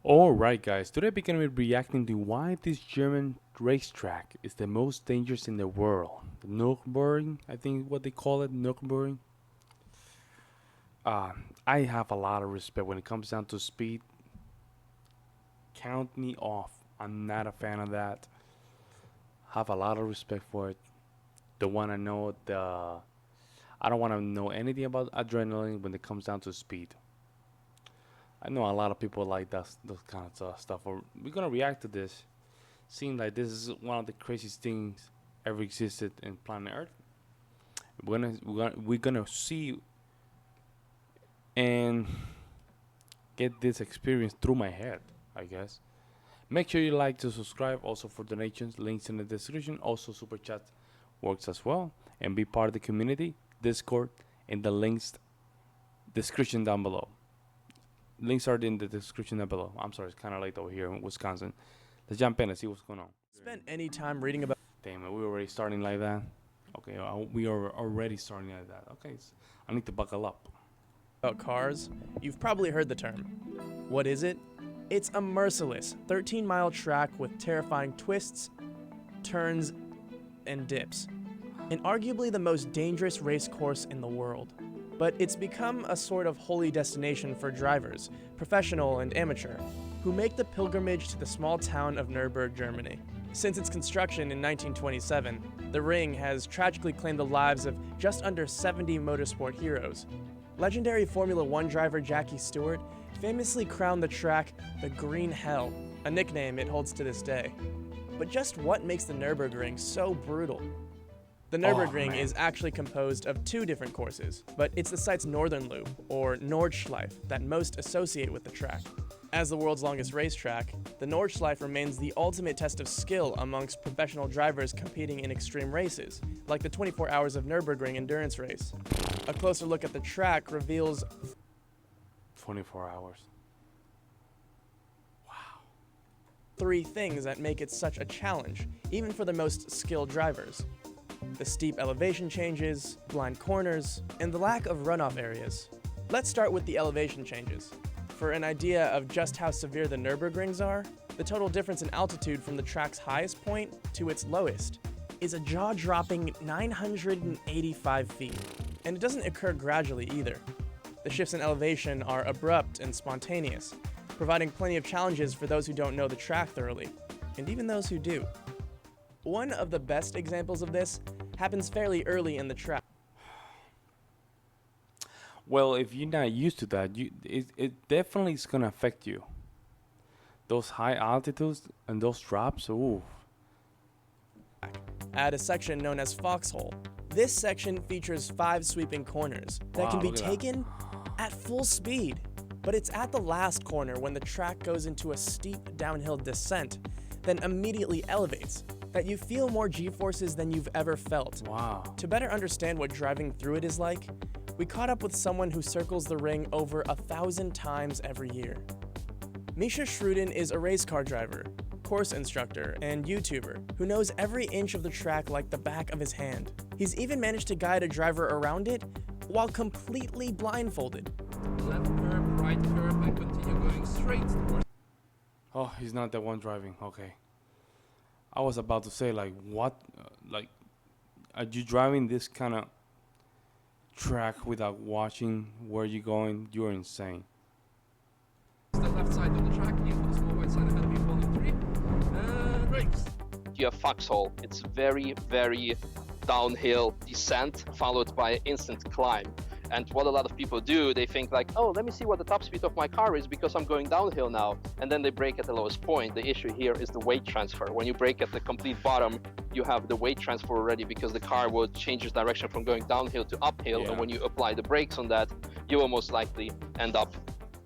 Alright guys, today we're gonna be reacting to why this German racetrack is the most dangerous in the world. The Nürburgring, I think what they call it, Nürburgring. Uh, I have a lot of respect when it comes down to speed. Count me off. I'm not a fan of that. Have a lot of respect for it. Don't wanna know I don't wanna know anything about adrenaline when it comes down to speed. I know a lot of people like those kinds of stuff. We're gonna react to this. Seems like this is one of the craziest things ever existed in planet Earth. We're gonna see and get this experience through my head, I guess. Make sure you like to subscribe. Also for donations, links in the description. Also super chat works as well, and be part of the community, Discord, in the links description down below. Links are in the description down below. I'm sorry, it's kind of late over here in Wisconsin. Let's jump in and see what's going on. Spent any time reading about Damn it, we're already starting like that. Okay, we are already starting like that. Okay, I need to buckle up. cars, you've probably heard the term. What is it? It's a merciless 13-mile track with terrifying twists, turns, and dips, and arguably the most dangerous race course in the world. But it's become a sort of holy destination for drivers, professional and amateur, who make the pilgrimage to the small town of Nurburgring, Germany. Since its construction in 1927, the ring has tragically claimed the lives of just under 70 motorsport heroes. Legendary Formula One driver Jackie Stewart famously crowned the track the Green Hell, a nickname it holds to this day. But just what makes the Nürburgring so brutal? The Nürburgring is actually composed of two different courses, but it's the site's northern loop, or Nordschleife, that most associate with the track. As the world's longest racetrack, the Nordschleife remains the ultimate test of skill amongst professional drivers competing in extreme races, like the 24 Hours of Nürburgring endurance race. A closer look at the track reveals 24 hours. three things that make it such a challenge, even for the most skilled drivers: the steep elevation changes, blind corners, and the lack of runoff areas. Let's start with the elevation changes. For an idea of just how severe the Nürburgrings are, the total difference in altitude from the track's highest point to its lowest is a jaw-dropping 985 feet. And it doesn't occur gradually either. The shifts in elevation are abrupt and spontaneous, providing plenty of challenges for those who don't know the track thoroughly, and even those who do. One of the best examples of this happens fairly early in the track. Well, if you're not used to that, it definitely is gonna affect you. Those high altitudes and those drops, ooh. At a section known as Foxhole. This section features 5 sweeping corners that can be look at taken at full speed. But it's at the last corner, when the track goes into a steep downhill descent, then immediately elevates, that you feel more G-forces than you've ever felt. Wow. To better understand what driving through it is like, we caught up with someone who circles the ring over 1,000 times every year. Misha Schruden is a race car driver, course instructor, and YouTuber who knows every inch of the track like the back of his hand. He's even managed to guide a driver around it while completely blindfolded. Left curb, right curb, and continue going straight towards. Oh, he's not the one driving. Okay. I was about to say, like, what? Like, are you driving this kind of track without watching where you're going? You're insane. The left side of the track, into the small white side ahead of you, following 3. Brakes. You have Foxhole. It's very, very downhill descent followed by instant climb. And what a lot of people do, they think like, oh, let me see what the top speed of my car is because I'm going downhill now. And then they brake at the lowest point. The issue here is the weight transfer. When you brake at the complete bottom, you have the weight transfer already because the car will change its direction from going downhill to uphill. Yeah. And when you apply the brakes on that, you will most likely end up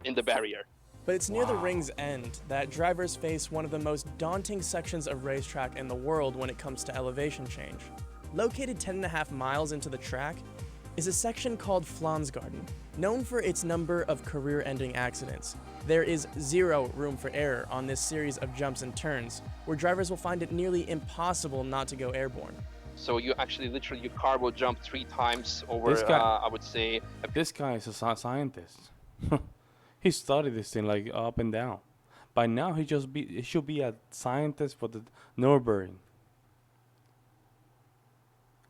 in the barrier. But it's near the ring's end that drivers face one of the most daunting sections of racetrack in the world when it comes to elevation change. Located 10.5 miles into the track is a section called Flansgarden, known for its number of career-ending accidents. There is zero room for error on this series of jumps and turns, where drivers will find it nearly impossible not to go airborne. So you actually, literally, your car will jump 3 times over, This guy- I would say, This guy is a scientist. He studied this thing like up and down. By now, he should be a scientist for the Nürburgring.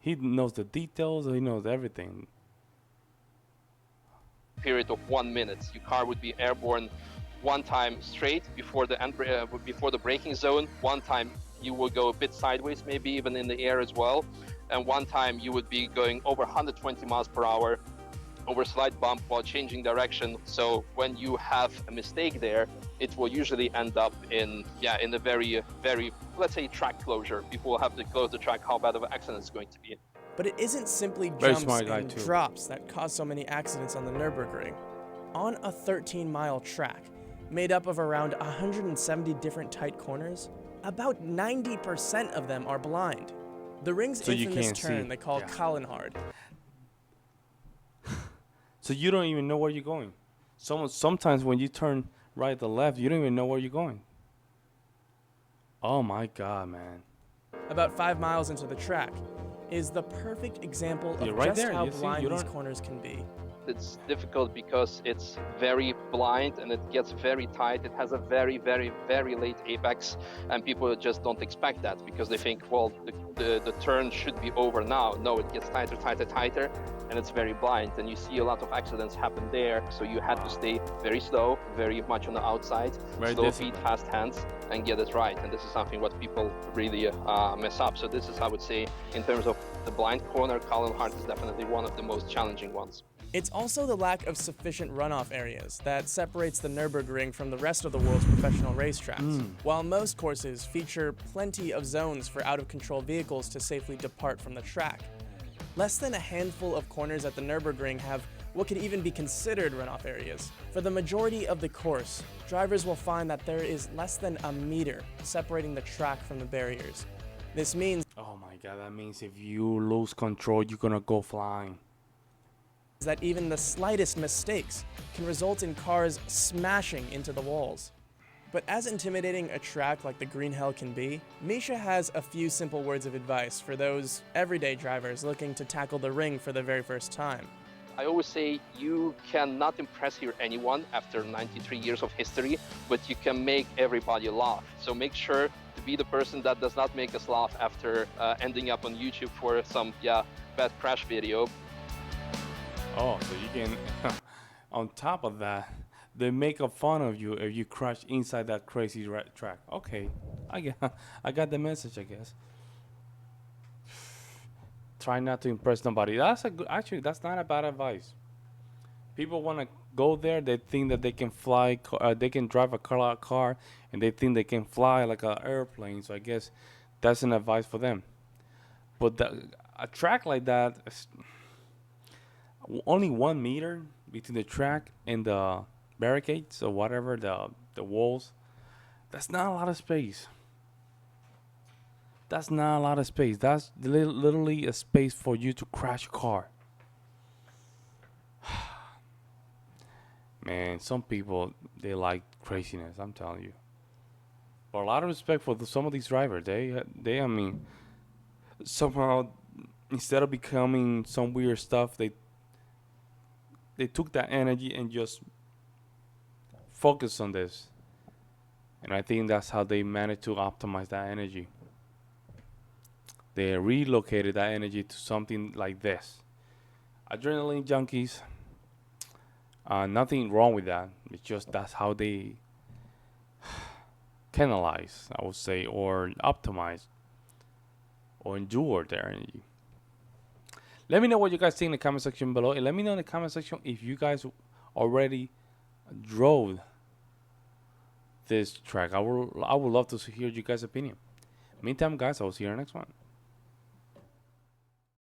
He knows the details. He knows everything. Period of 1 minute. Your car would be airborne one time straight before the before the braking zone. One time you will go a bit sideways, maybe even in the air as well. And one time you would be going over 120 miles per hour over a slight bump while changing direction. So when you have a mistake there, it will usually end up in a very, let's say, track closure. People will have to close the track. How bad of an accident is going to be. But it isn't simply Very jumps smart guy, and too. drops that cause so many accidents on the Nürburgring. On a 13-mile track, made up of around 170 different tight corners, about 90% of them are blind. The ring's So you infamous can't turn see. they call Yeah. Kallenhard. So you don't even know where you're going. Sometimes when you turn right or left, you don't even know where you're going. Oh my God, man. About 5 miles into the track, is the perfect example of You're right just there, how you see, blind you these don't- corners can be. It's difficult because it's very blind and it gets very tight. It has a very, very late apex, and people just don't expect that because they think, well, the turn should be over now. No, it gets tighter, and it's very blind. And you see a lot of accidents happen there. So you had to stay very slow, very much on the outside, Very slow disciplined. feet, fast hands, and get it right. And this is something what people really mess up. So this is, I would say, in terms of the blind corner, Kallenhard is definitely one of the most challenging ones. It's also the lack of sufficient runoff areas that separates the Nürburgring from the rest of the world's professional racetracks. While most courses feature plenty of zones for out-of-control vehicles to safely depart from the track, less than a handful of corners at the Nürburgring have what could even be considered runoff areas. For the majority of the course, drivers will find that there is less than a meter separating the track from the barriers. This means Oh my God, that means if you lose control, you're gonna go flying. that even the slightest mistakes can result in cars smashing into the walls. But as intimidating a track like the Green Hell can be, Misha has a few simple words of advice for those everyday drivers looking to tackle the ring for the very first time. I always say you cannot impress here anyone after 93 years of history, but you can make everybody laugh. So make sure to be the person that does not make us laugh after ending up on YouTube for some bad crash video. Oh, so you can. On top of that, they make a fun of you if you crash inside that crazy track. Okay, I got the message, I guess. Try not to impress nobody. Actually, that's not a bad advice. People want to go there. They think that they can fly. They can drive a car, and they think they can fly like an airplane. So I guess that's an advice for them. But a track like that, only 1 meter between the track and the barricades or whatever, the walls, that's not a lot of space. That's not a lot of space. That's literally a space for you to crash a car. Man, some people, they like craziness, I'm telling you. But a lot of respect for some of these drivers. I mean, somehow, instead of becoming some weird stuff, they took that energy and just focused on this. And I think that's how they managed to optimize that energy. They relocated that energy to something like this. Adrenaline junkies, nothing wrong with that. It's just that's how they canalize, I would say, or optimize, or endure their energy. Let me know what you guys think in the comment section below. And let me know in the comment section if you guys already drove this track. I would love to hear you guys' opinion. Meantime, guys, I will see you in the next one.